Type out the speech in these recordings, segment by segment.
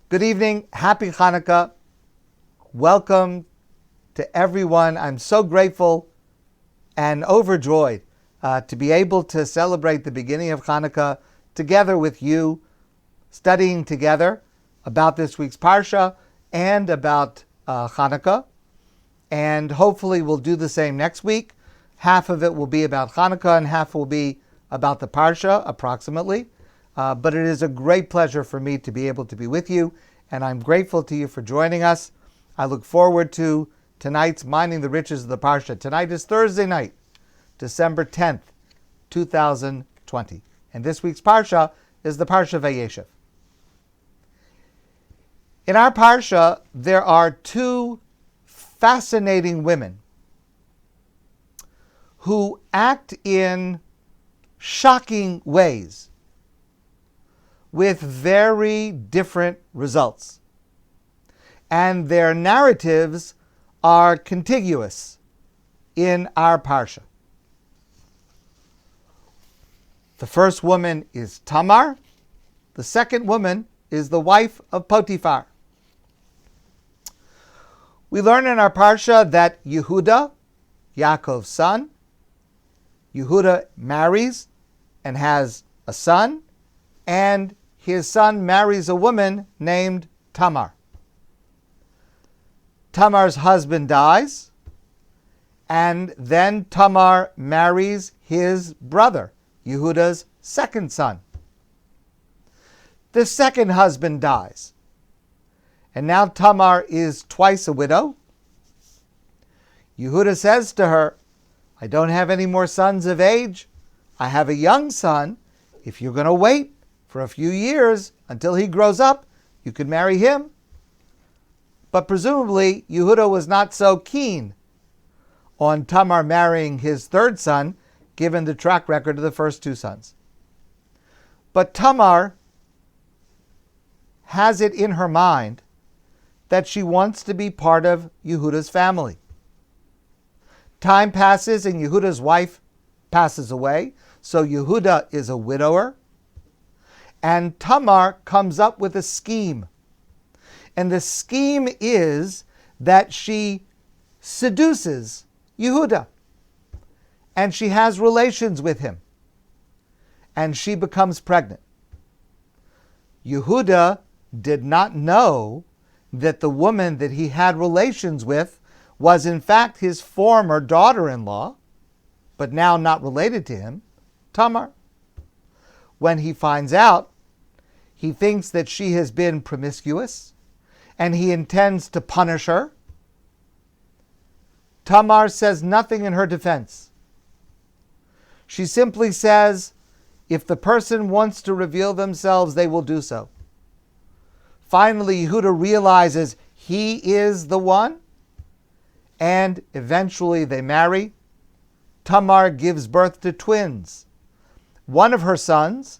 Good evening. Happy Chanukah. Welcome to everyone. I'm so grateful and overjoyed to be able to celebrate the beginning of Chanukah together with you, studying together about this week's Parsha and about Chanukah. And hopefully we'll do the same next week. Half of it will be about Chanukah and half will be about the Parsha, approximately. But it is a great pleasure for me to be able to be with you, and I'm grateful to you for joining us. I look forward to tonight's Mining the Riches of the Parsha. Tonight is Thursday night, December 10th, 2020. And this week's Parsha is the Parsha VaYeishev. In our Parsha, there are two fascinating women who act in shocking ways with very different results. And their narratives are contiguous in our Parsha. The first woman is Tamar. The second woman is the wife of Potiphar. We learn in our Parsha that Yehuda, Yaakov's son, Yehuda marries and has a son, and his son marries a woman named Tamar. Tamar's husband dies, and then Tamar marries his brother, Yehuda's second son. The second husband dies, and now Tamar is twice a widow. Yehuda says to her, I don't have any more sons of age. I have a young son. If you're going to wait for a few years until he grows up, you could marry him. But presumably, Yehuda was not so keen on Tamar marrying his third son, given the track record of the first two sons. But Tamar has it in her mind that she wants to be part of Yehuda's family. Time passes and Yehuda's wife passes away, so Yehuda is a widower. And Tamar comes up with a scheme. And the scheme is that she seduces Yehuda. And she has relations with him. And she becomes pregnant. Yehuda did not know that the woman that he had relations with was in fact his former daughter-in-law, but now not related to him, Tamar. When he finds out, he thinks that she has been promiscuous, and he intends to punish her. Tamar says nothing in her defense. She simply says, if the person wants to reveal themselves, they will do so. Finally, Yehuda realizes he is the one, and eventually they marry. Tamar gives birth to twins. One of her sons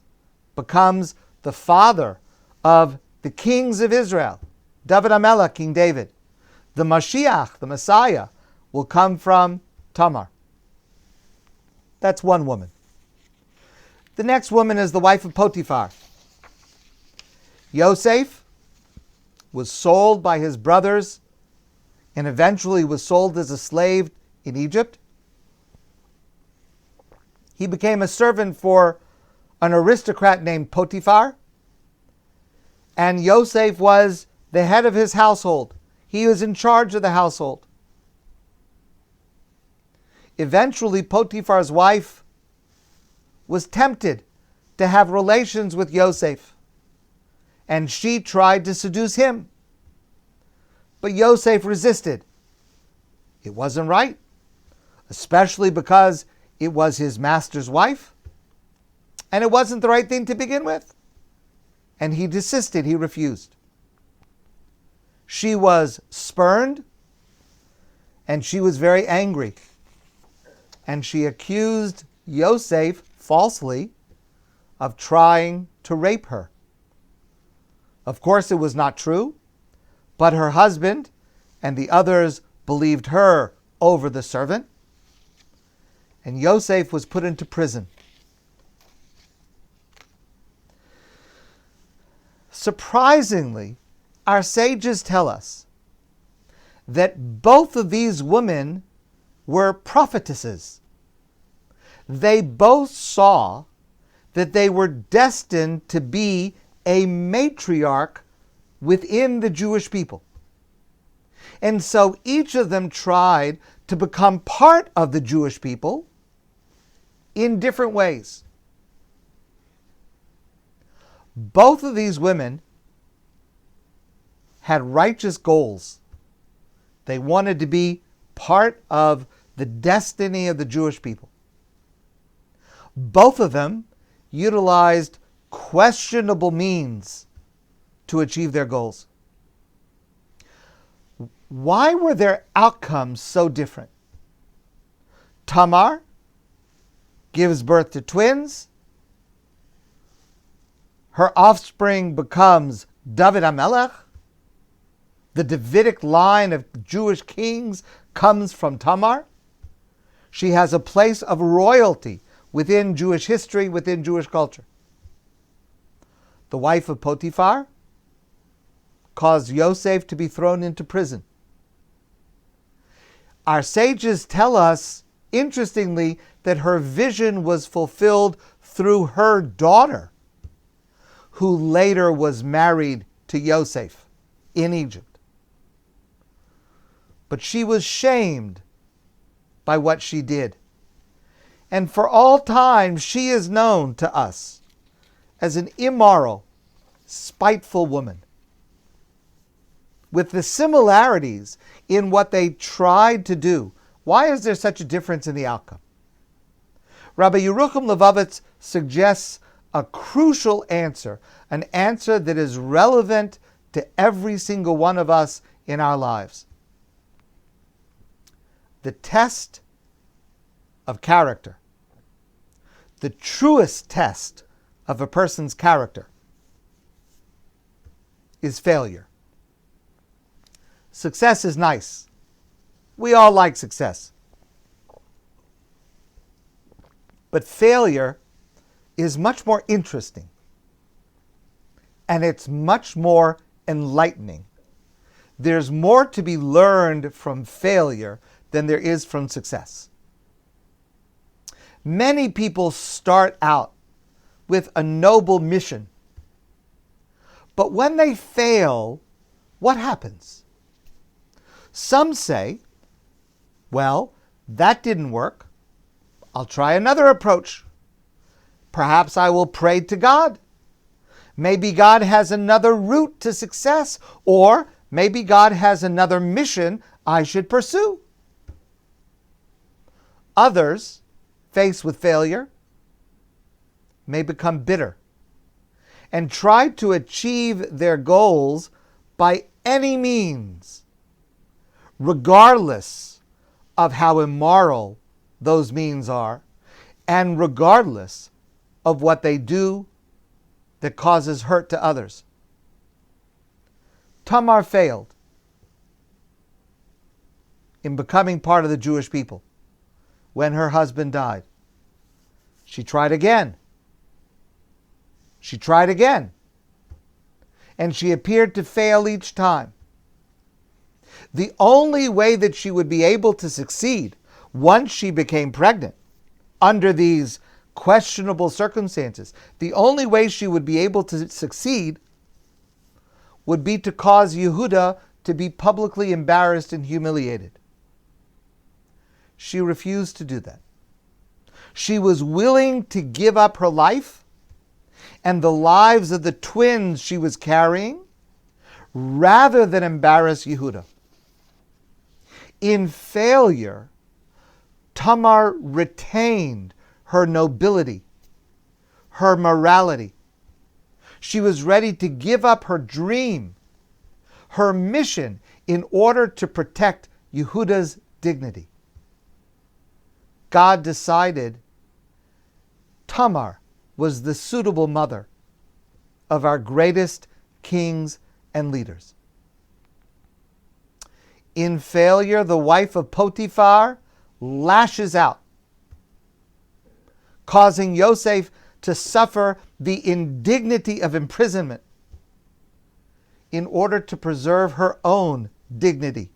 becomes the father of the kings of Israel, David HaMelech, King David. The Mashiach, the Messiah, will come from Tamar. That's one woman. The next woman is the wife of Potiphar. Yosef was sold by his brothers and eventually was sold as a slave in Egypt. He became a servant for an aristocrat named Potiphar, and Yosef was the head of his household. He was in charge of the household. Eventually, Potiphar's wife was tempted to have relations with Yosef, and she tried to seduce him. But Yosef resisted. It wasn't right, especially because it was his master's wife, and it wasn't the right thing to begin with. And he desisted, he refused. She was spurned, and she was very angry. And she accused Yosef falsely of trying to rape her. Of course, it was not true, but her husband and the others believed her over the servant, and Yosef was put into prison. Surprisingly, Our sages tell us that both of these women were prophetesses. They both saw that they were destined to be a matriarch within the Jewish people. And so each of them tried to become part of the Jewish people in different ways. Both of these women had righteous goals. They wanted to be part of the destiny of the Jewish people. Both of them utilized questionable means to achieve their goals. Why were their outcomes so different? Tamar gives birth to twins. Her offspring becomes David HaMelech. The Davidic line of Jewish kings comes from Tamar. She has a place of royalty within Jewish history, within Jewish culture. The wife of Potiphar caused Yosef to be thrown into prison. Our sages tell us, interestingly, that her vision was fulfilled through her daughter, who later was married to Yosef in Egypt. But she was shamed by what she did. And for all time, she is known to us as an immoral, spiteful woman, with the similarities in what they tried to do. Why is there such a difference in the outcome? Rabbi Yerucham Levovitz suggests a crucial answer, an answer that is relevant to every single one of us in our lives. The test of character, the truest test of a person's character, is failure. Success is nice. We all like success. But failure is much more interesting. And it's much more enlightening. There's more to be learned from failure than there is from success. Many people start out with a noble mission. But when they fail, what happens? Some say, well, that didn't work. I'll try another approach. Perhaps I will pray to God. Maybe God has another route to success, or maybe God has another mission I should pursue. Others, faced with failure, may become bitter and try to achieve their goals by any means, regardless of how immoral those means are, and regardless of what they do that causes hurt to others. Tamar failed in becoming part of the Jewish people when her husband died. She tried again. She tried again. And she appeared to fail each time. The only way that she would be able to succeed once she became pregnant under these questionable circumstances, the only way she would be able to succeed would be to cause Yehuda to be publicly embarrassed and humiliated. She refused to do that. She was willing to give up her life and the lives of the twins she was carrying rather than embarrass Yehuda. In failure, Tamar retained her nobility, her morality. She was ready to give up her dream, her mission, in order to protect Yehuda's dignity. God decided Tamar was the suitable mother of our greatest kings and leaders. In failure, the wife of Potiphar lashes out, causing Yosef to suffer the indignity of imprisonment. in order to preserve her own dignity.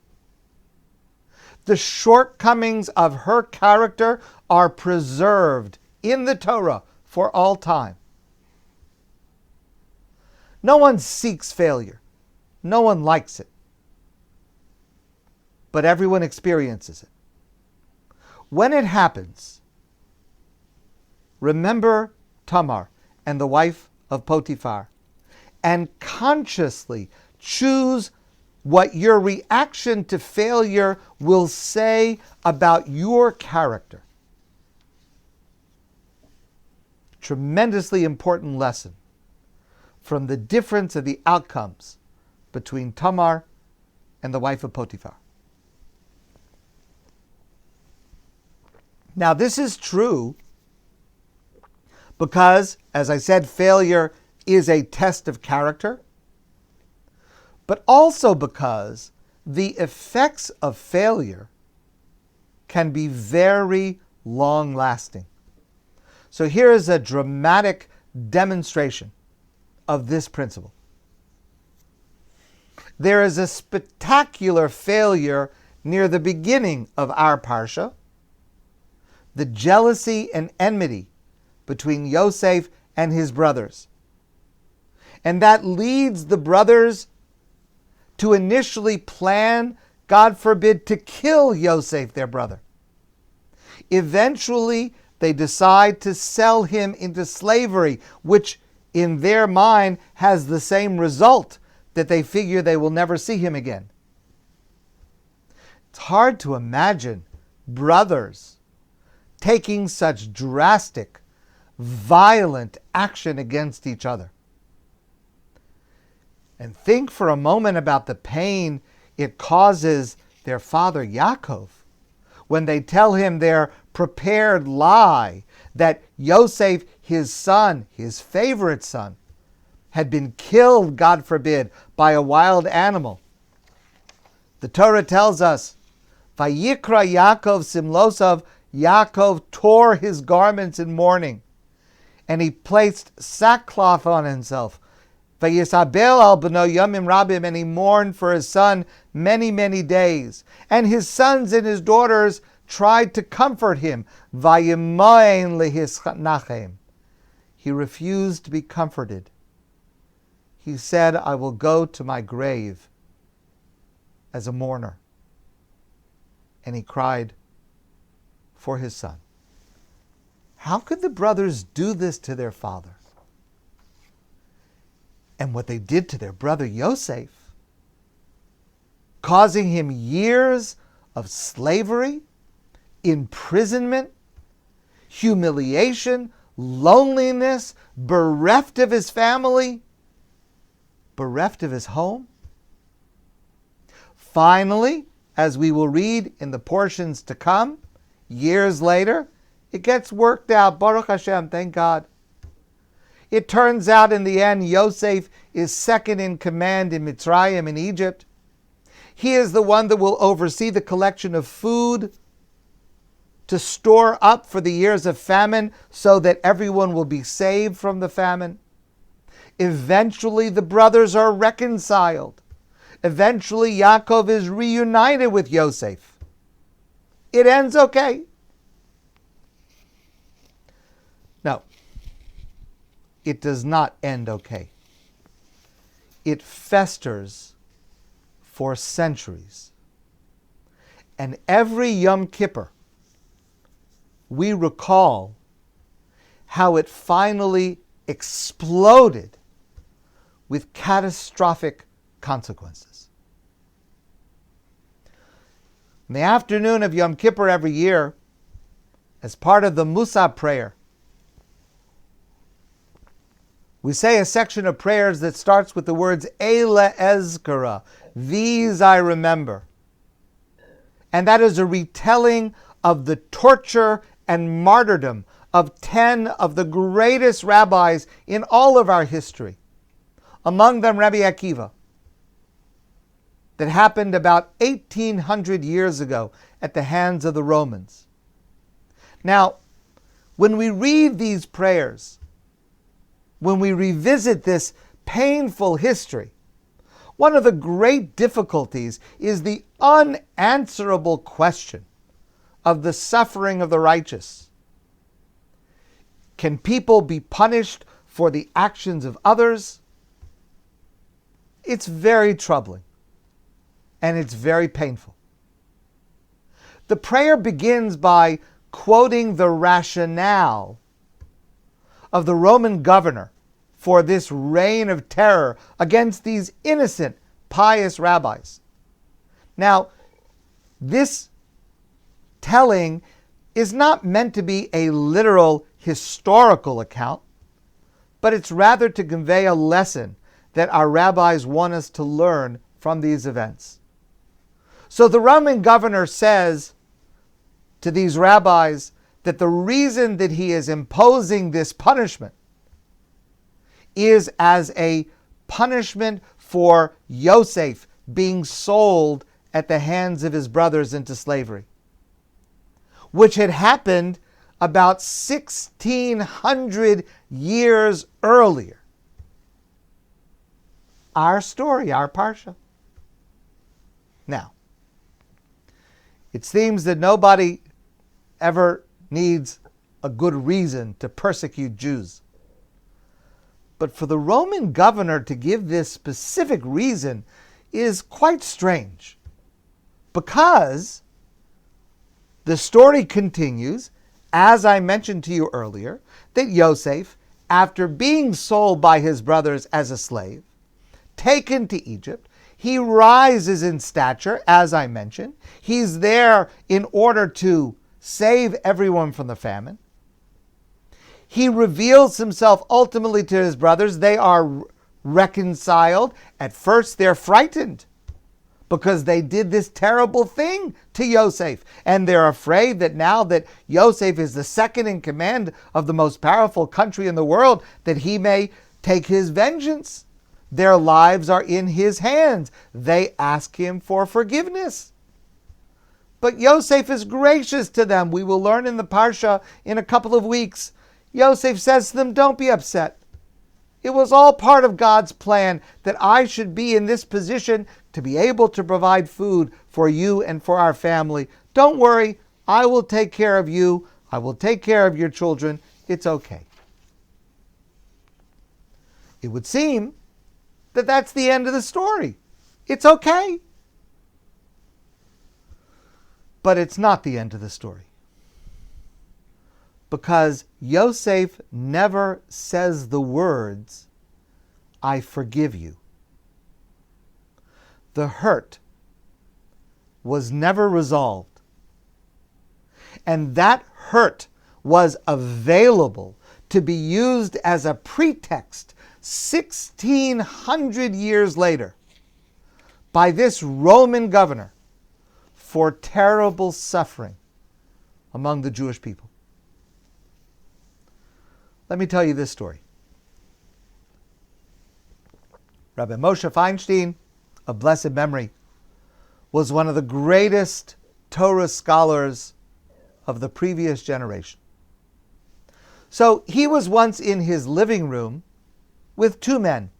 The shortcomings of her character are preserved in the Torah for all time. No one seeks failure. No one likes it. But everyone experiences it. When it happens, remember Tamar and the wife of Potiphar, and consciously choose what your reaction to failure will say about your character. Tremendously important lesson from the difference of the outcomes between Tamar and the wife of Potiphar. Now, this is true because, as I said, failure is a test of character, but also because the effects of failure can be very long-lasting. So here is a dramatic demonstration of this principle. There is a spectacular failure near the beginning of our Parsha, the jealousy and enmity between Yosef and his brothers. And that leads the brothers to initially plan, God forbid, to kill Yosef, their brother. Eventually, they decide to sell him into slavery, which in their mind has the same result, that they figure they will never see him again. It's hard to imagine brothers taking such drastic, violent action against each other. And think for a moment about the pain it causes their father Yaakov when they tell him their prepared lie that Yosef, his son, his favorite son, had been killed, God forbid, by a wild animal. The Torah tells us, Vayikra Yaakov Simlosav, Yaakov tore his garments in mourning, and he placed sackcloth on himself. Vayisabel al beno yomim rabim, and he mourned for his son many, many days. And his sons and his daughters tried to comfort him. Vayimain lehisnachem. He refused to be comforted. He said, I will go to my grave as a mourner. And he cried for his son. How could the brothers do this to their father? And what they did to their brother Yosef, causing him years of slavery, imprisonment, humiliation, loneliness, bereft of his family, bereft of his home. Finally, as we will read in the portions to come, years later, it gets worked out. Baruch Hashem, thank God. It turns out in the end, Yosef is second in command in Mitzrayim, in Egypt. He is the one that will oversee the collection of food to store up for the years of famine so that everyone will be saved from the famine. Eventually, the brothers are reconciled. Eventually, Yaakov is reunited with Yosef. It ends okay. No, it does not end okay. It festers for centuries. And every Yom Kippur, we recall how it finally exploded with catastrophic consequences. In the afternoon of Yom Kippur every year, as part of the Musaf prayer, we say a section of prayers that starts with the words Eile Ezkara, these I remember. And that is a retelling of the torture and martyrdom of 10 of the greatest rabbis in all of our history. Among them Rabbi Akiva, that happened about 1800 years ago at the hands of the Romans. Now, when we read these prayers, when we revisit this painful history, One of the great difficulties is the unanswerable question of the suffering of the righteous. Can people be punished for the actions of others? It's very troubling, and it's very painful. The prayer begins by quoting the rationale of the Roman governor for this reign of terror against these innocent, pious rabbis. Now, this telling is not meant to be a literal historical account, but it's rather to convey a lesson that our rabbis want us to learn from these events. So the Roman governor says to these rabbis that the reason that he is imposing this punishment is as a punishment for Yosef being sold at the hands of his brothers into slavery, which had happened about 1,600 years earlier. Our story, our Parsha. Now, it seems that nobody ever needs a good reason to persecute Jews. But for the Roman governor to give this specific reason is quite strange, because the story continues, as I mentioned to you earlier, that Yosef, after being sold by his brothers as a slave, taken to Egypt, he rises in stature, as I mentioned. He's there in order to save everyone from the famine. He reveals himself ultimately to his brothers. They are reconciled. At first, they're frightened because they did this terrible thing to Yosef. And they're afraid that now that Yosef is the second in command of the most powerful country in the world, that he may take his vengeance. Their lives are in his hands. They ask him for forgiveness. But Yosef is gracious to them. We will learn in the Parsha in a couple of weeks. Yosef says to them, don't be upset. It was all part of God's plan that I should be in this position to be able to provide food for you and for our family. Don't worry, I will take care of you. I will take care of your children. It's okay. It would seem that that's the end of the story. It's okay. But it's not the end of the story. Because Yosef never says the words, I forgive you. The hurt was never resolved. And that hurt was available to be used as a pretext 1,600 years later by this Roman governor for terrible suffering among the Jewish people. Let me tell you this story. Rabbi Moshe Feinstein, of blessed memory, was one of the greatest Torah scholars of the previous generation. So he was once in his living room with two men.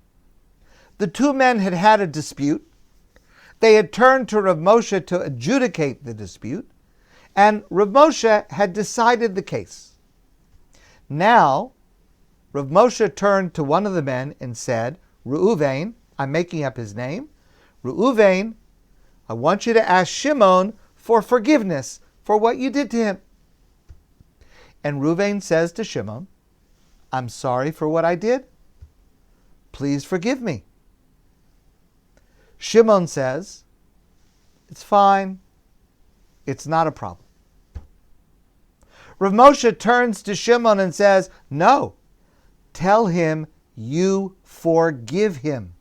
The two men had had a dispute. They had turned to Rav Moshe to adjudicate the dispute, and Rav Moshe had decided the case. Now, Rav Moshe turned to one of the men and said, Reuven, I'm making up his name, Reuven, I want you to ask Shimon for forgiveness for what you did to him. And Reuven says to Shimon, I'm sorry for what I did. Please forgive me. Shimon says, it's fine. It's not a problem. Rav Moshe turns to Shimon and says, no, tell him you forgive him.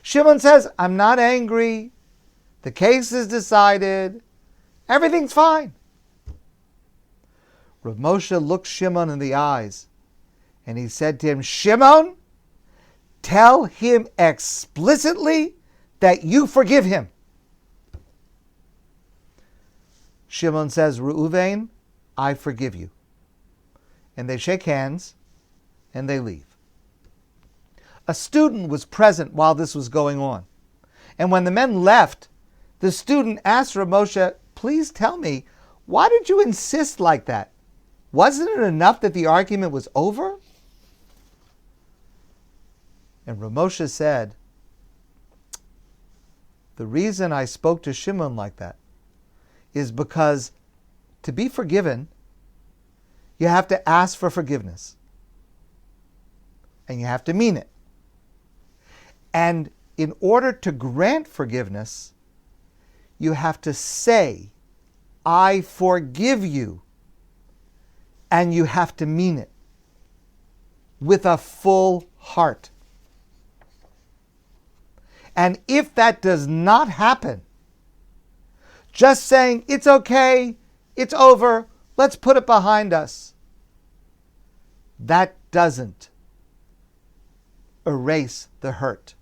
Shimon says, I'm not angry. The case is decided. Everything's fine. Rav Moshe looked Shimon in the eyes and he said to him, Shimon, tell him explicitly that you forgive him. Shimon says, Reuven, I forgive you. And they shake hands and they leave. a student was present while this was going on. And when the men left, the student asked Rav Moshe, please tell me, why did you insist like that? Wasn't it enough that the argument was over? And Rav Moshe said, the reason I spoke to Shimon like that is because to be forgiven, you have to ask for forgiveness. And you have to mean it. And in order to grant forgiveness, you have to say, I forgive you. And you have to mean it with a full heart. And if that does not happen, just saying, it's okay, it's over, let's put it behind us, that doesn't erase the hurt.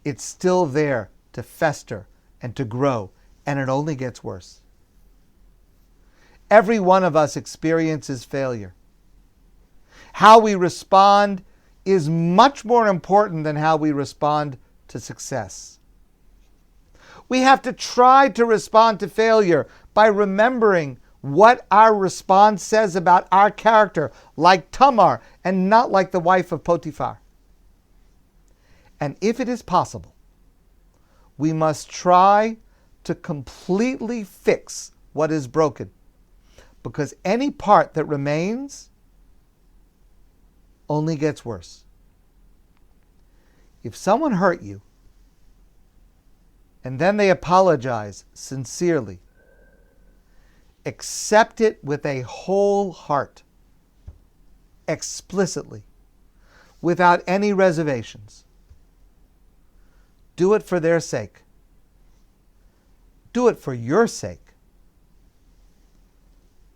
It's still there to fester and to grow, and it only gets worse. Every one of us experiences failure. How we respond is much more important than how we respond to success. We have to try to respond to failure by remembering what our response says about our character, like Tamar, and not like the wife of Potiphar. And if it is possible, we must try to completely fix what is broken, because any part that remains only gets worse. If someone hurt you, and then they apologize sincerely, accept it with a whole heart, explicitly, without any reservations. Do it for their sake. Do it for your sake.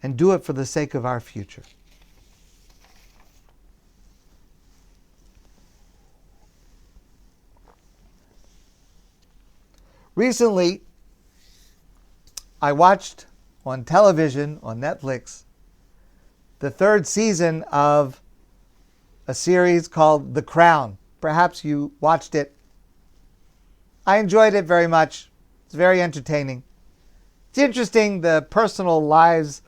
And do it for the sake of our future. Recently, I watched on television, on Netflix, the third season of a series called The Crown. Perhaps you watched it. I enjoyed it very much. It's very entertaining. It's interesting, the personal lives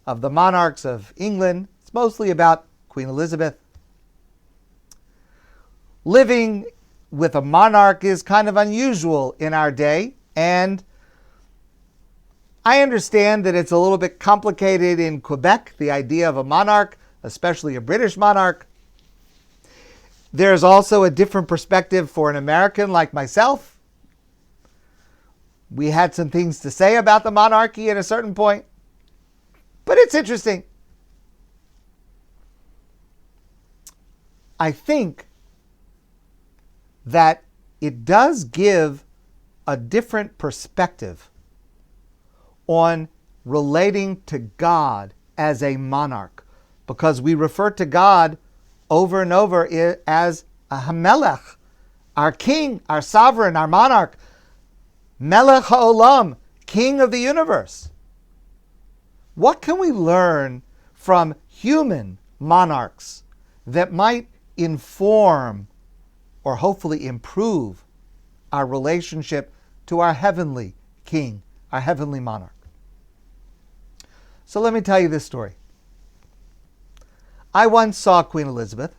of the monarchs of England. It's mostly about Queen Elizabeth. Living with a monarch is kind of unusual in our day, and I understand that it's a little bit complicated in Quebec, the idea of a monarch, especially a British monarch. There's also a different perspective for an American like myself. We had some things to say about the monarchy at a certain point, but it's interesting. I think that it does give a different perspective on relating to God as a monarch, because we refer to God over and over as a Hamelech, our king, our sovereign, our monarch, Melech HaOlam, king of the universe. What can we learn from human monarchs that might inform or hopefully improve our relationship to our heavenly king, our heavenly monarch? So let me tell you this story. I once saw Queen Elizabeth.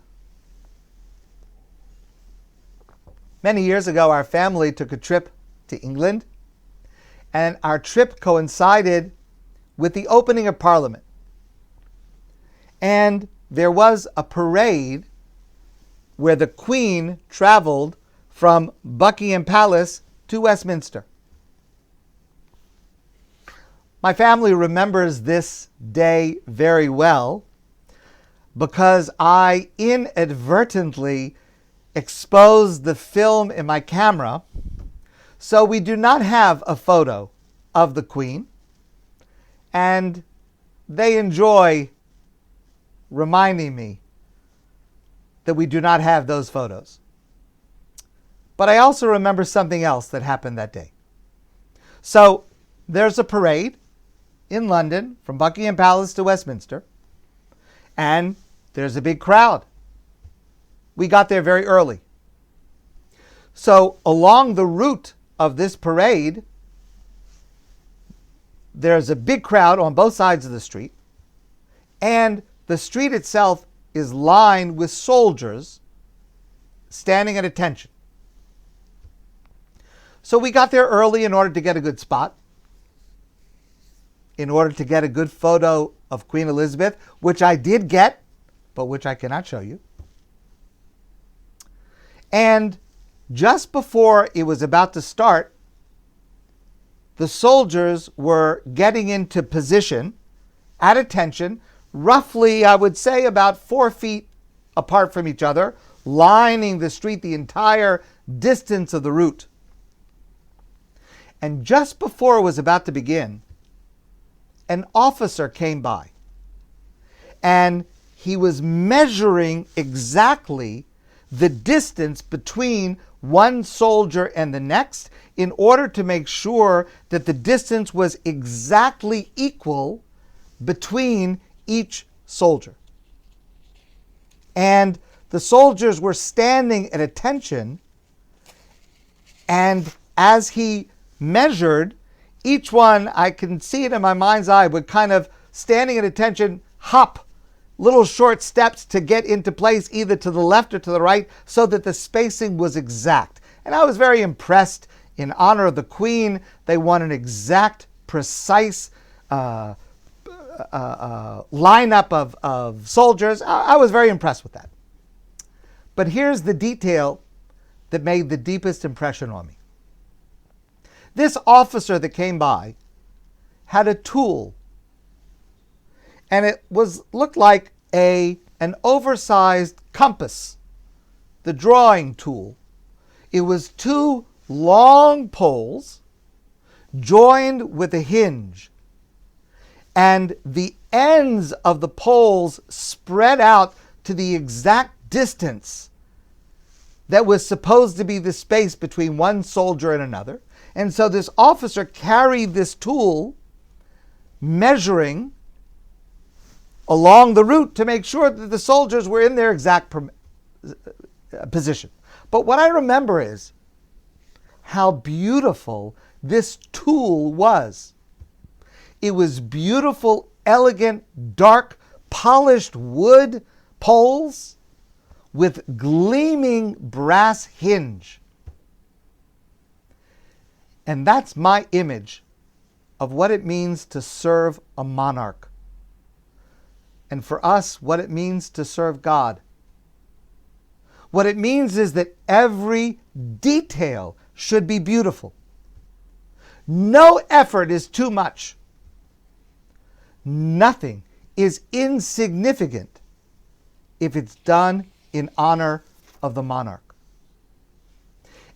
Many years ago, our family took a trip to England, and our trip coincided with the opening of Parliament. And there was a parade where the Queen traveled from Buckingham Palace to Westminster. My family remembers this day very well because I inadvertently exposed the film in my camera, so we do not have a photo of the Queen, and they enjoy reminding me that we do not have those photos. But I also remember something else that happened that day. So there's a parade in London from Buckingham Palace to Westminster, and there's a big crowd. we got there very early. So along the route of this parade, there's a big crowd on both sides of the street, and the street itself is lined with soldiers standing at attention. So we got there early in order to get a good spot, in order to get a good photo of Queen Elizabeth, which I did get, but which I cannot show you. And just before it was about to start, the soldiers were getting into position at attention, roughly, I would say, about 4 feet apart from each other, lining the street the entire distance of the route. And just before it was about to begin, an officer came by, and he was measuring exactly the distance between one soldier and the next in order to make sure that the distance was exactly equal between each soldier. And the soldiers were standing at attention, and as he measured, each one, I can see it in my mind's eye, would kind of, standing at attention, hop little short steps to get into place either to the left or to the right so that the spacing was exact. And I was very impressed. In honor of the Queen, they want an exact, precise lineup of soldiers. I was very impressed with that. But here's the detail that made the deepest impression on me. This officer that came by had a tool, and it looked like an oversized compass, the drawing tool. It was 2 long poles joined with a hinge, and the ends of the poles spread out to the exact distance that was supposed to be the space between one soldier and another. And so this officer carried this tool, measuring along the route to make sure that the soldiers were in their exact position. But what I remember is how beautiful this tool was. It was beautiful, elegant, dark, polished wood poles with gleaming brass hinge. And that's my image of what it means to serve a monarch. And for us, what it means to serve God. What it means is that every detail should be beautiful. No effort is too much. Nothing is insignificant if it's done in honor of the monarch.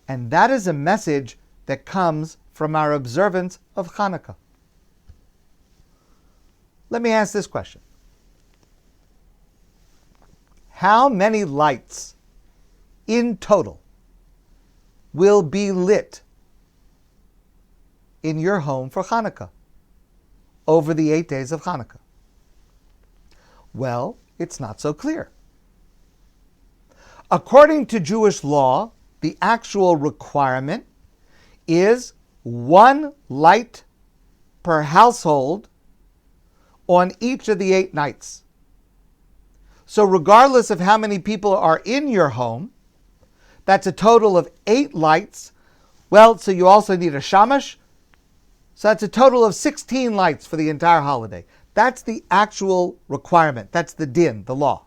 And that is a message that comes from our observance of Chanukah. Let me ask this question. How many lights in total will be lit in your home for Chanukah over the 8 days of Chanukah? Well, it's not so clear. According to Jewish law, the actual requirement is 1 light per household on each of the 8 nights. So regardless of how many people are in your home, that's a total of 8 lights. Well, so you also need a shamash. So that's a total of 16 lights for the entire holiday. That's the actual requirement. That's the din, the law.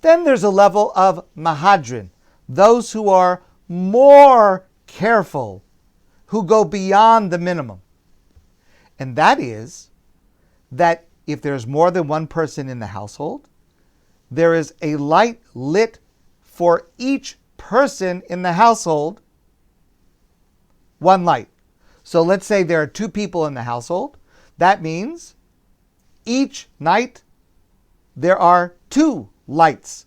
Then there's a level of mahadrin, those who are more careful, who go beyond the minimum. And that is that if there's more than one person in the household, there is a light lit for each person in the household, 1 light. So let's say there are 2 people in the household. That means each night there are 2 lights.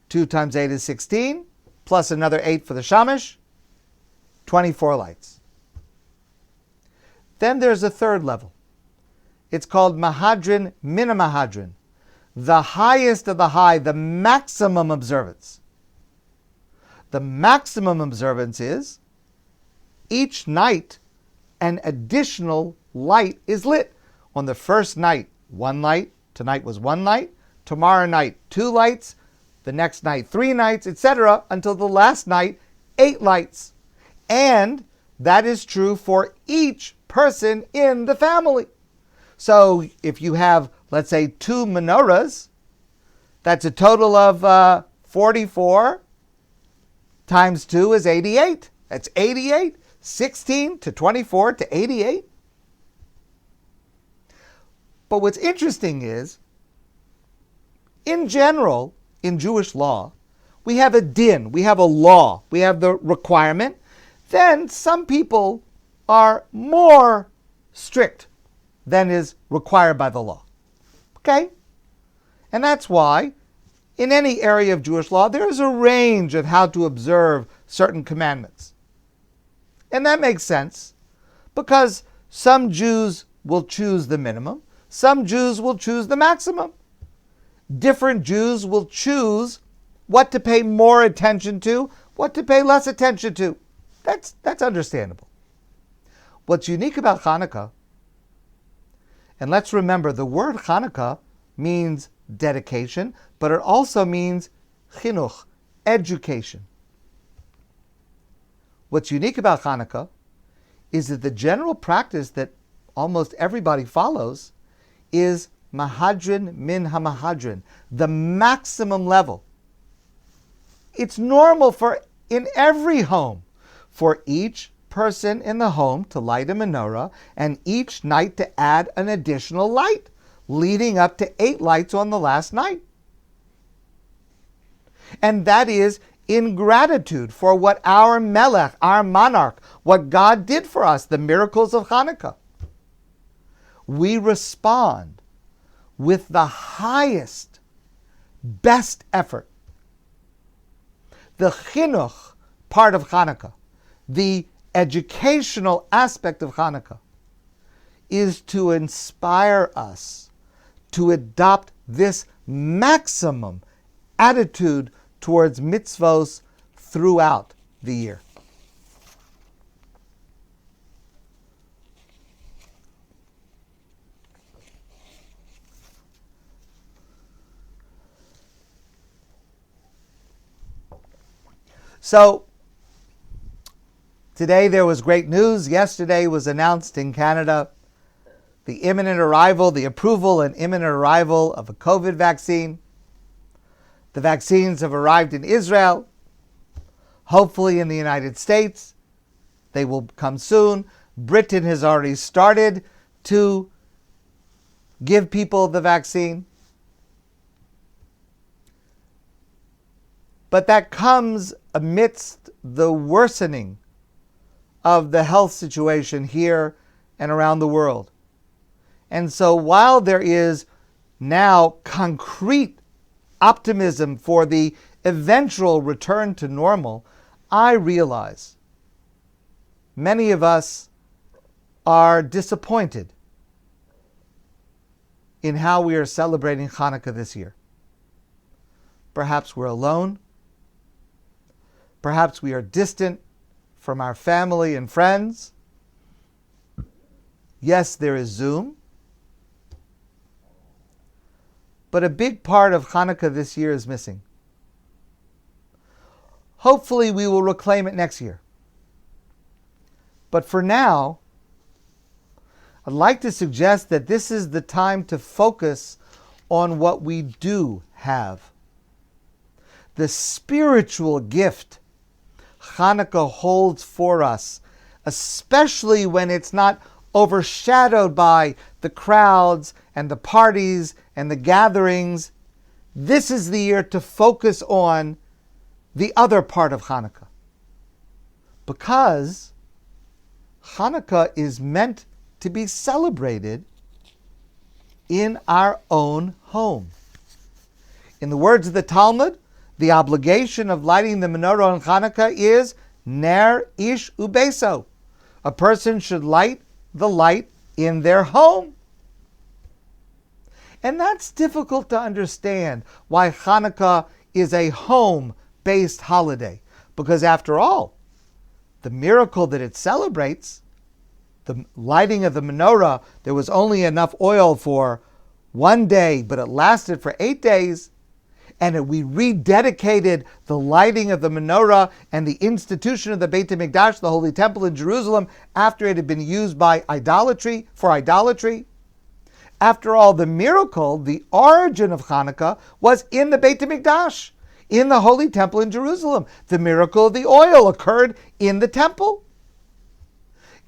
2 times 8 is 16, plus another 8 for the shamash, 24 lights. Then there's a third level. It's called mahadrin mina mahadrin, the highest of the high, the maximum observance. The maximum observance is each night an additional light is lit. On the first night, one light. Tonight was one light. Tomorrow night, 2 lights. The next night, 3 lights, etc. Until the last night, 8 lights. And that is true for each person in the family. So if you have, let's say, 2 menorahs, that's a total of 44 times 2 is 88. That's 88. 16 to 24 to 88. But what's interesting is, in general, in Jewish law, we have a din, we have a law, we have the requirement. Then some people are more strict than is required by the law. Okay? And that's why in any area of Jewish law, there is a range of how to observe certain commandments. And that makes sense because some Jews will choose the minimum, some Jews will choose the maximum. Different Jews will choose what to pay more attention to, what to pay less attention to. That's understandable. What's unique about Chanukah, and let's remember the word Chanukah means dedication, but it also means chinuch, education. What's unique about Chanukah is that the general practice that almost everybody follows is mahadrin min hamahadrin, the maximum level. It's normal in every home for each person in the home to light a menorah and each night to add an additional light, leading up to 8 lights on the last night. And that is in gratitude for what our Melech, our monarch, what God did for us, the miracles of Chanukah. We respond with the highest, best effort. The chinuch part of Chanukah, the educational aspect of Chanukah, is to inspire us to adopt this maximum attitude towards mitzvos throughout the year. So, today there was great news. Yesterday was announced in Canada the approval and imminent arrival of a COVID vaccine. The vaccines have arrived in Israel, hopefully in the United States. They will come soon. Britain has already started to give people the vaccine. But that comes amidst the worsening of the health situation here and around the world. And so while there is now concrete optimism for the eventual return to normal, I realize many of us are disappointed in how we are celebrating Chanukah this year. Perhaps we're alone. Perhaps we are distant from our family and friends. Yes, there is Zoom. But a big part of Chanukah this year is missing. Hopefully we will reclaim it next year. But for now, I'd like to suggest that this is the time to focus on what we do have. The spiritual gift Chanukah holds for us, especially when it's not overshadowed by the crowds and the parties and the gatherings. This is the year to focus on the other part of Chanukah. Because Chanukah is meant to be celebrated in our own home. In the words of the Talmud, the obligation of lighting the menorah on Chanukah is ner ish ubeso. A person should light the light in their home. And that's difficult to understand why Chanukah is a home-based holiday. Because after all, the miracle that it celebrates, the lighting of the menorah, there was only enough oil for one day, but it lasted for 8 days. And we rededicated the lighting of the menorah and the institution of the Beit HaMikdash, the Holy Temple in Jerusalem, after it had been used for idolatry. After all, the miracle, the origin of Chanukah, was in the Beit HaMikdash, in the Holy Temple in Jerusalem. The miracle of the oil occurred in the temple.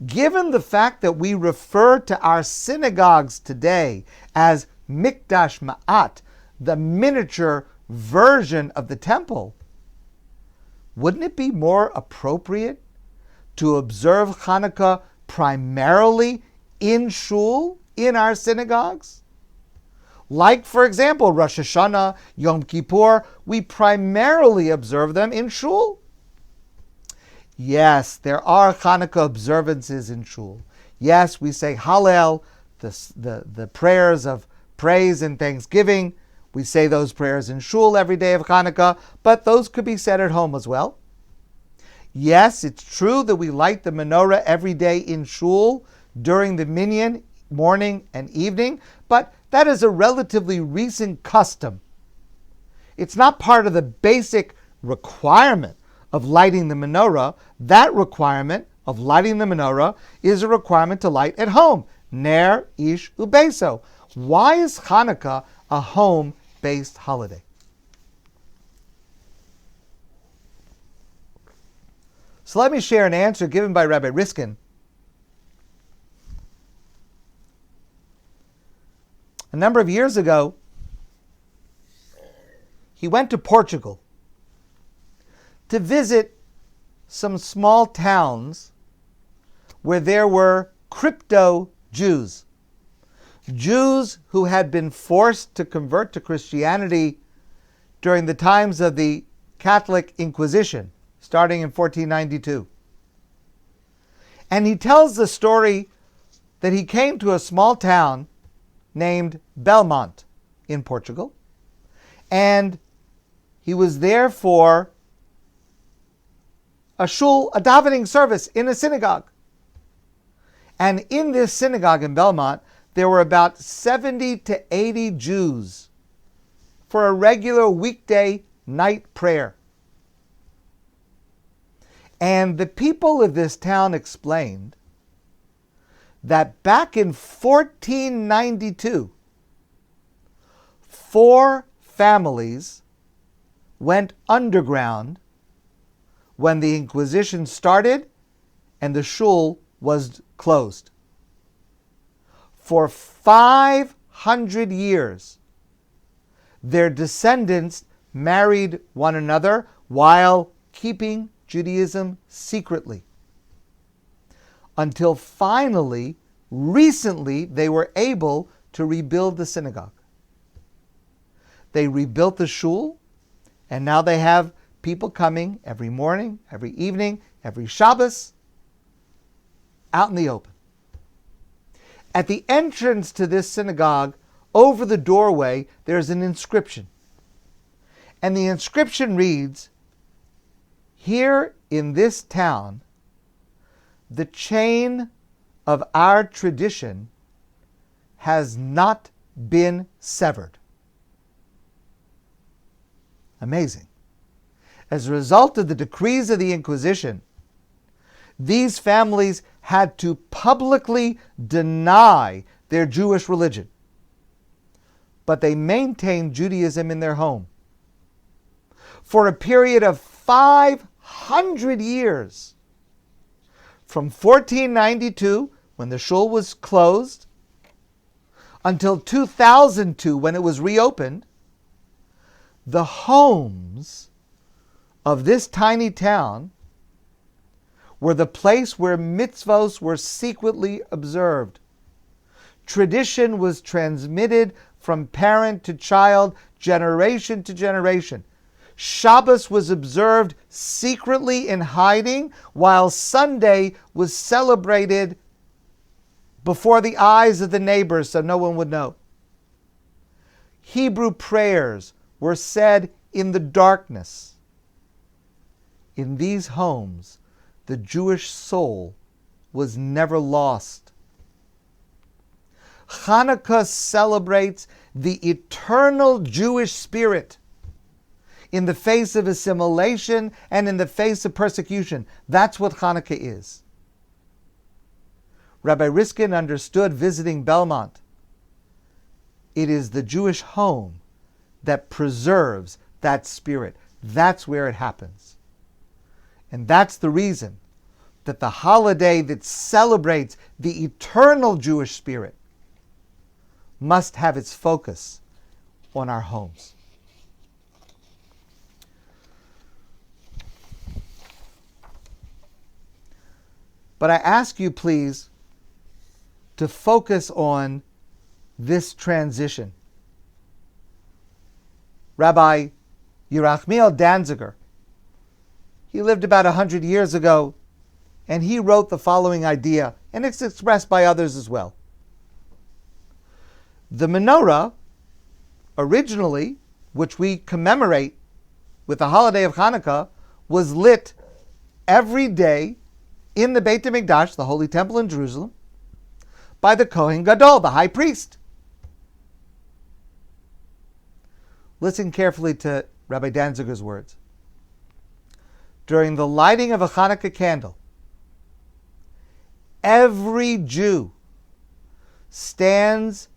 Given the fact that we refer to our synagogues today as Mikdash Ma'at, the miniature version of the temple, wouldn't it be more appropriate to observe Chanukah primarily in shul, in our synagogues? Like, for example, Rosh Hashanah, Yom Kippur, we primarily observe them in shul. Yes, there are Chanukah observances in shul. Yes, we say Hallel, the prayers of praise and thanksgiving. We say those prayers in shul every day of Chanukah, but those could be said at home as well. Yes, it's true that we light the menorah every day in shul during the minyan, morning and evening, but that is a relatively recent custom. It's not part of the basic requirement of lighting the menorah. That requirement of lighting the menorah is a requirement to light at home. Ner, ish, ubeso. Why is Chanukah a home-based holiday? So let me share an answer given by Rabbi Riskin. A number of years ago, he went to Portugal to visit some small towns where there were crypto Jews. Jews who had been forced to convert to Christianity during the times of the Catholic Inquisition, starting in 1492. And he tells the story that he came to a small town named Belmont in Portugal, and he was there for a shul, a davening service in a synagogue. And in this synagogue in Belmont, there were about 70 to 80 Jews for a regular weekday night prayer. And the people of this town explained that back in 1492, 4 families went underground when the Inquisition started and the shul was closed. For 500 years, their descendants married one another while keeping Judaism secretly. Until finally, recently, they were able to rebuild the synagogue. They rebuilt the shul, and now they have people coming every morning, every evening, every Shabbos, out in the open. At the entrance to this synagogue, over the doorway, there's an inscription. And the inscription reads, "Here in this town, the chain of our tradition has not been severed." Amazing. As a result of the decrees of the Inquisition, these families had to publicly deny their Jewish religion, but they maintained Judaism in their home. For a period of 500 years, from 1492, when the shul was closed, until 2002, when it was reopened, the homes of this tiny town were the place where mitzvos were secretly observed. Tradition was transmitted from parent to child, generation to generation. Shabbos was observed secretly in hiding, while Sunday was celebrated before the eyes of the neighbors so no one would know. Hebrew prayers were said in the darkness. In these homes, the Jewish soul was never lost. Chanukah celebrates the eternal Jewish spirit in the face of assimilation and in the face of persecution. That's what Chanukah is. Rabbi Riskin understood visiting Belmont. It is the Jewish home that preserves that spirit. That's where it happens. And that's the reason that the holiday that celebrates the eternal Jewish spirit must have its focus on our homes. But I ask you, please, to focus on this transition. Rabbi Yerachmiel Danziger, he lived about 100 years ago, and he wrote the following idea, and it's expressed by others as well. The menorah, originally, which we commemorate with the holiday of Chanukah, was lit every day in the Beit HaMikdash, the Holy Temple in Jerusalem, by the Kohen Gadol, the high priest. Listen carefully to Rabbi Danziger's words. During the lighting of a Chanukah candle, every Jew stands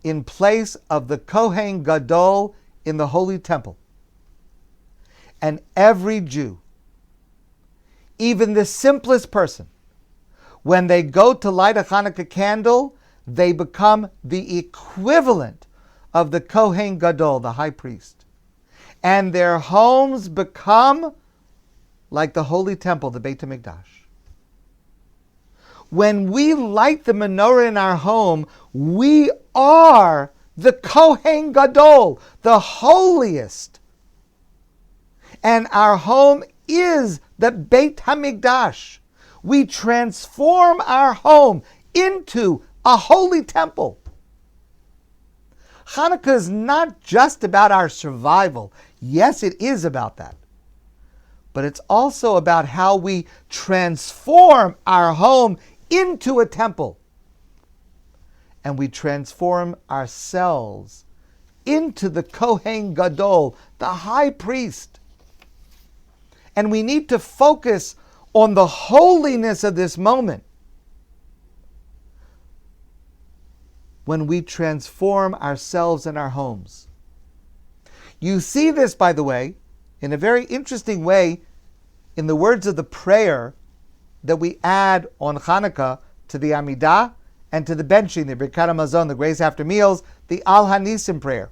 in place of the Kohen Gadol in the Holy Temple. And every Jew, even the simplest person, when they go to light a Chanukah candle, they become the equivalent of the Kohen Gadol, the high priest. And their homes become like the Holy Temple, the Beit HaMikdash. When we light the menorah in our home, we are the Kohen Gadol, the holiest. And our home is the Beit HaMikdash. We transform our home into a holy temple. Chanukah is not just about our survival. Yes, it is about that. But it's also about how we transform our home into a temple. And we transform ourselves into the Kohen Gadol, the high priest. And we need to focus on the holiness of this moment when we transform ourselves and our homes. You see this, by the way, in a very interesting way in the words of the prayer that we add on Chanukah to the Amidah and to the benching, the Birkat HaMazon, the grace after meals, the Al Hanisim prayer.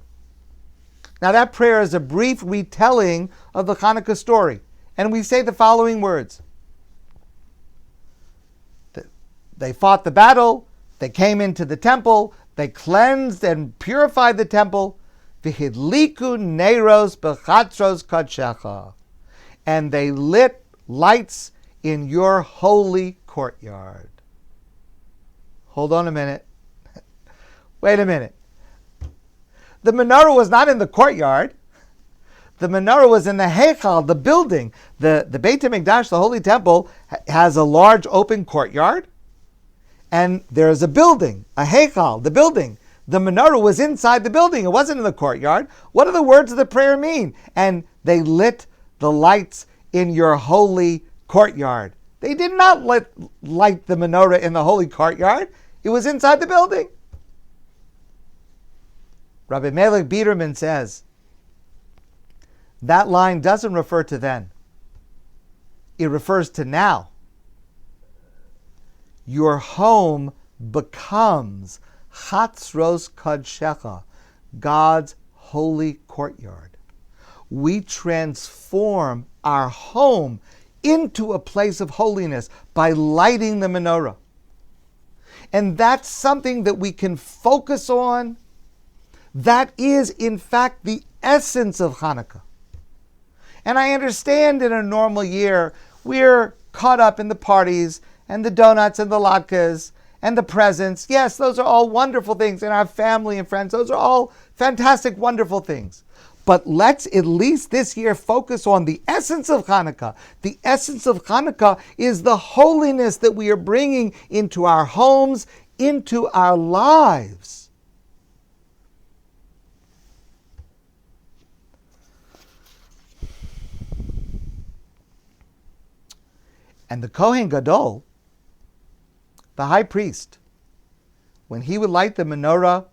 Now that prayer is a brief retelling of the Chanukah story. And we say the following words. They fought the battle, they came into the temple, they cleansed and purified the temple, v'hidliku neiros b'chatzros kodshecha, and they lit lights in your holy courtyard. Hold on a minute. Wait a minute. The menorah was not in the courtyard. The menorah was in the Heichal, the building. The Beit HaMikdash, the Holy Temple, has a large open courtyard. And there's a building, a Heichal, the building. The menorah was inside the building. It wasn't in the courtyard. What do the words of the prayer mean? And they lit the lights in your holy courtyard. They did not light the menorah in the holy courtyard. It was inside the building. Rabbi Melech Biederman says, that line doesn't refer to then. It refers to now. Your home becomes Chatzros Kodshecha, God's holy courtyard. We transform our home into a place of holiness by lighting the menorah. And that's something that we can focus on. That is, in fact, the essence of Chanukah. And I understand in a normal year, we're caught up in the parties and the donuts and the latkes and the presents. Yes, those are all wonderful things, and our family and friends. Those are all fantastic, wonderful things. But let's at least this year focus on the essence of Chanukah. The essence of Chanukah is the holiness that we are bringing into our homes, into our lives. And the Kohen Gadol, the high priest, when he would light the menorah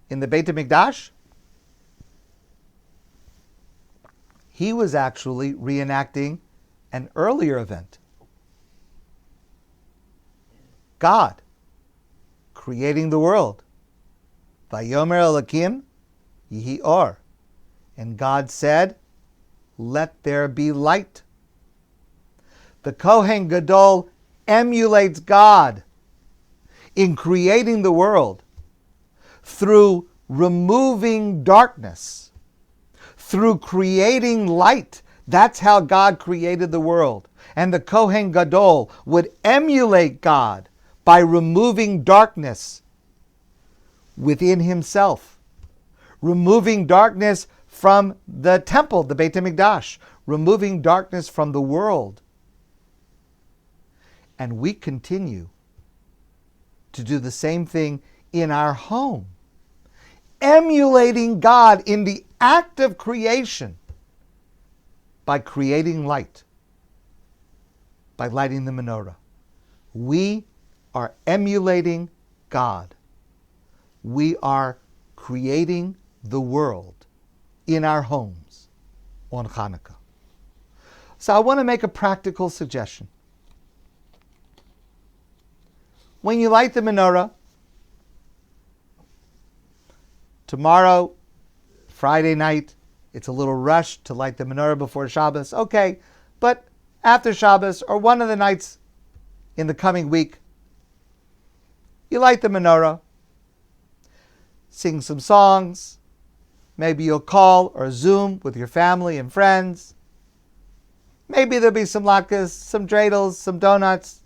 in the Beit HaMikdash, he was actually reenacting an earlier event. God creating the world. Vayomer Elokim Yihi Or. And God said, let there be light. The Kohen Gadol emulates God in creating the world through removing darkness, through creating light. That's how God created the world. And the Kohen Gadol would emulate God by removing darkness within himself, removing darkness from the temple, the Beit HaMikdash, removing darkness from the world. And we continue to do the same thing in our home, emulating God in the act of creation by creating light, by lighting the menorah. We are emulating God. We are creating the world in our homes on Chanukah. So I want to make a practical suggestion. When you light the menorah, tomorrow, Friday night, it's a little rush to light the menorah before Shabbos. Okay, but after Shabbos or one of the nights in the coming week, you light the menorah, sing some songs, maybe you'll call or Zoom with your family and friends. Maybe there'll be some latkes, some dreidels, some donuts.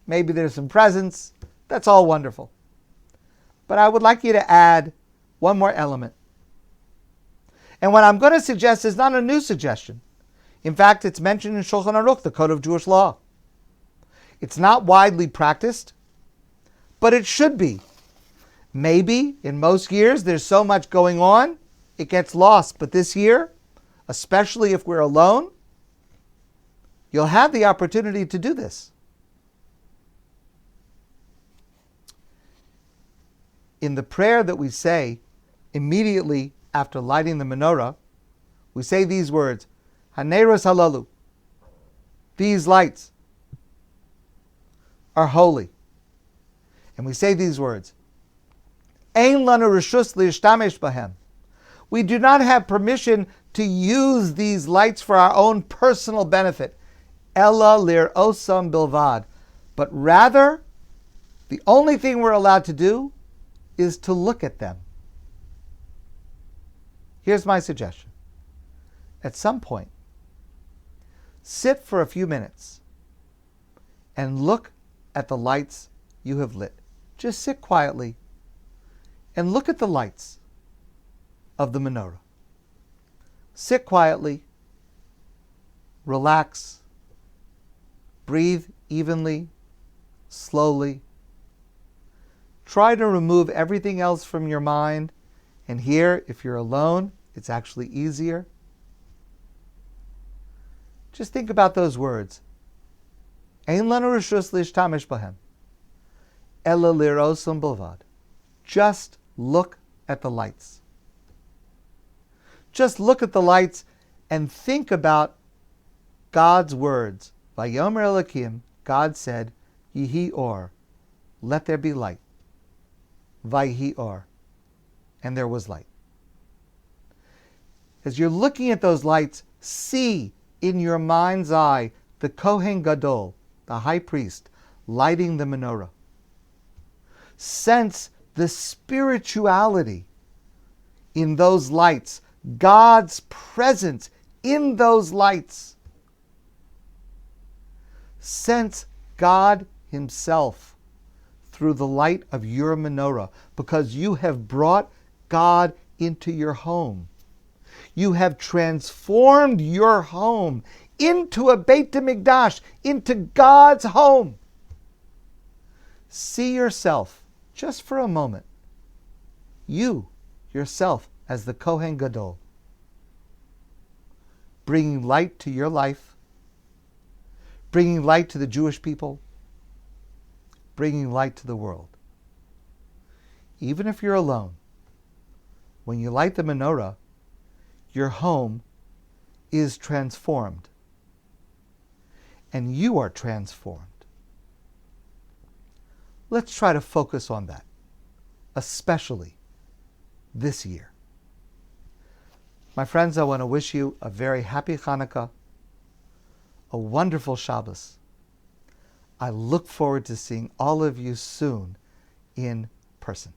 Maybe there's some presents. That's all wonderful. But I would like you to add one more element. And what I'm going to suggest is not a new suggestion. In fact, it's mentioned in Shulchan Aruch, the Code of Jewish Law. It's not widely practiced, but it should be. Maybe in most years there's so much going on, it gets lost. But this year, especially if we're alone, you'll have the opportunity to do this. In the prayer that we say immediately after lighting the menorah, we say these words, Haneros halalu. These lights are holy. And we say these words, Ein lanu reshus lishtamesh bahem. We do not have permission to use these lights for our own personal benefit. Ella lir'osam bilvad. But rather, the only thing we're allowed to do is to look at them. Here's my suggestion. At some point, sit for a few minutes and look at the lights you have lit. Just sit quietly and look at the lights of the menorah. Sit quietly, relax, breathe evenly, slowly. Try to remove everything else from your mind. And here, if you're alone, it's actually easier. Just think about those words. Ein lanu reshus lishtamesh bahem, ela lir'osam bilvad. Just look at the lights. Just look at the lights and think about God's words. Vayomer Elokim, God said, Yihi Or, let there be light. Vayhi Or, and there was light. As you're looking at those lights, see in your mind's eye the Kohen Gadol, the high priest, lighting the menorah. Sense the spirituality in those lights, God's presence in those lights. Sense God Himself through the light of your menorah, because you have brought God into your home. You have transformed your home into a Beit HaMikdash, into God's home. See yourself, just for a moment, you yourself as the Kohen Gadol, bringing light to your life, bringing light to the Jewish people, bringing light to the world. Even if you're alone, when you light the menorah, your home is transformed, and you are transformed. Let's try to focus on that, especially this year. My friends, I want to wish you a very happy Chanukah, a wonderful Shabbos. I look forward to seeing all of you soon in person.